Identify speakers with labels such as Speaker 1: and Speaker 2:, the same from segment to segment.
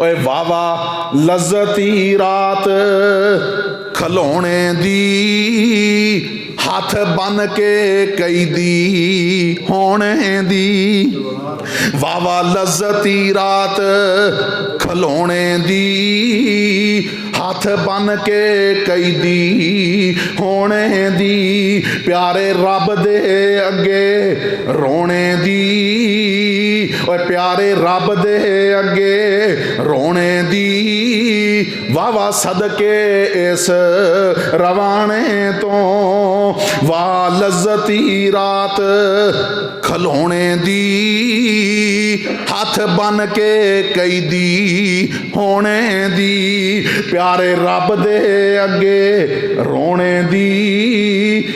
Speaker 1: ओए वावा लज्जती रात खलोने दी हाथ बन के कैदी होने दी। वावा लज्जती रात खलोने दी हाथ बन के कैदी होने दी। प्यारे रब दे अगे रोने दी और प्यारे रब दे अगे रोने दी। वावा सदके इस रवाने तो वाह लज्जती रात खलोने दी हाथ बन के कैदी होने दी। प्यारे रब दे अगे रोने दी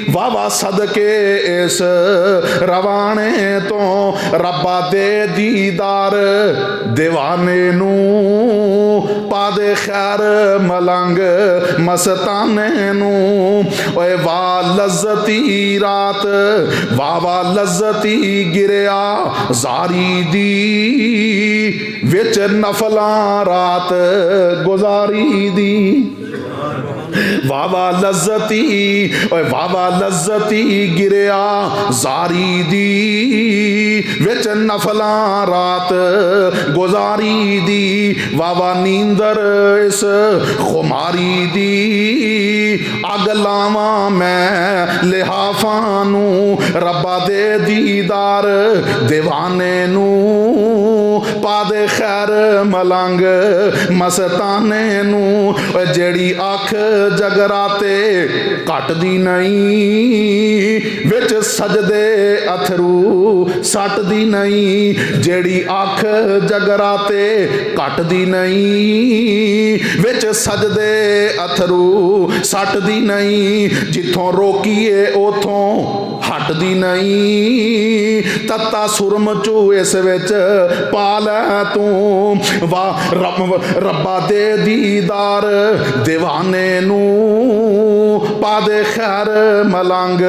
Speaker 1: वावा सदके इस रवाने तो। रब्बा दे दीदार दीवाने नू पादे खैर मलंग मस्ताने नू। ओए वाह लज्जती रात वावा लज्जती गिरिया जारी दी विच नफलां रात गुजारी दी। वावा लज्जती ओए वावा लज्जती गिरिया जारी दी विच नफलां रात गुजारी दी। वावा नींदर इस खुमारी दी अग लावा मैं लिहाफा नू। रब्बा दे दीदार दीवाने नू पादे खैर मलंग मस्ताने नू। जेड़ी अख जगराते घटदी नहीं विच सजदे अथरू सटदी नहीं। जेड़ी अख जगराते घटदी नहीं विच सजदे अथरू सटदी नहीं। जिथों रोकीए उथों हटदी नहीं। तत्ता सुरम चू इस विच पा लै तू। वाह रब्बा दे दीदार दीवाने नू पादे खैर मलंग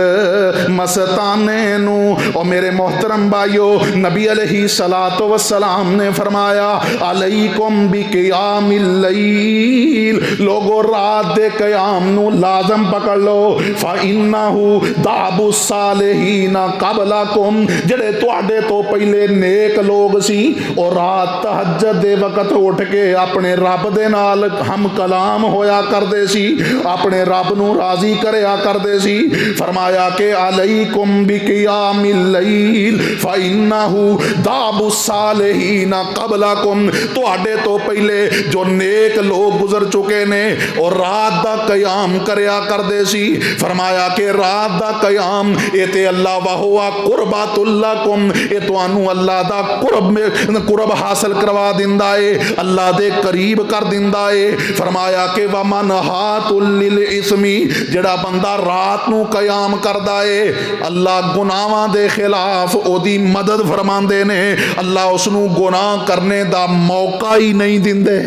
Speaker 1: मस्ताने नू। और मेरे मोहतरम भाइयों नबी अलैहिस्सलातु वस्सलाम ने फरमाया अलैकुम बिक़ियामिल लैल। लोगो रात दे क़याम नू लाजम पकड़ लो। फ़इन्नहु दाबु सालिहीन क़बलकुम जेड़े तुहाडे तो पहले नेक लोग सी और रात तहज्जुद दे वक़्त उठ के अपने रब दे नाल हम कलाम होया करदे सी अपने रब नू राजी करया करदे सी। फरमाया कि अलैकुम बिक़ियामिल लैल फ़इन्नहु दाबु सालिहीन क़बलकुम तुहाडे तो पहले जो नेक लोग गुजर चुके ने और रात दा क़याम करया करदे सी। फरमाया कि रात दा क़याम ये ते अल्लाह वहुवा कुर्बतुल लकुम ये तुहानू अल्लाह दा कुर्ब हासिल करवा दिंदा है अल्लाह दे करीब कर दिंदा है। फरमाया कि वमन हातुल लिल इस्मी जेड़ा बंदा रात नू क़याम करदा है अल्लाह गुनाहां दे खिलाफ ओदी मदद फरमांदे ने। अल्लाह उसनू गुनाह करने दा मौका ही नहीं दिंदे।